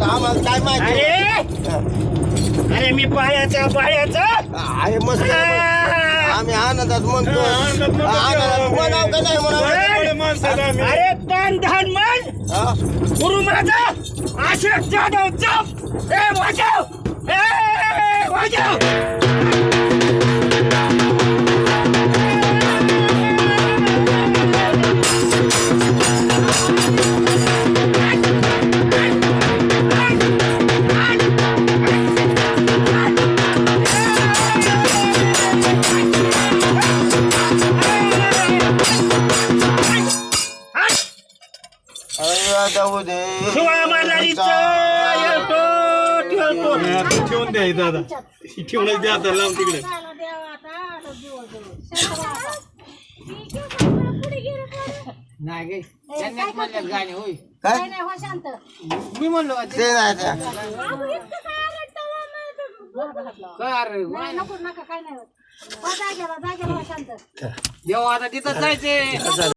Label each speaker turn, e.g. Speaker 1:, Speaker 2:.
Speaker 1: आम्हाला काय माहिती.
Speaker 2: अरे मी पायाचा
Speaker 1: आहे मस्त आम्ही आनंदात म्हणतो. म्हणाव का नाही म्हणाव.
Speaker 2: अरे तान धान मन गुरु माझा अशोक जाधव चप ए वाजव
Speaker 3: ठेवून द्या दादा ठेवूनच द्या आता लावून तिकडे.
Speaker 4: नाही गाणे होय
Speaker 1: काय
Speaker 4: मी म्हणलो
Speaker 1: ते नाही त्या.
Speaker 4: देवा आता तिथं जायचे.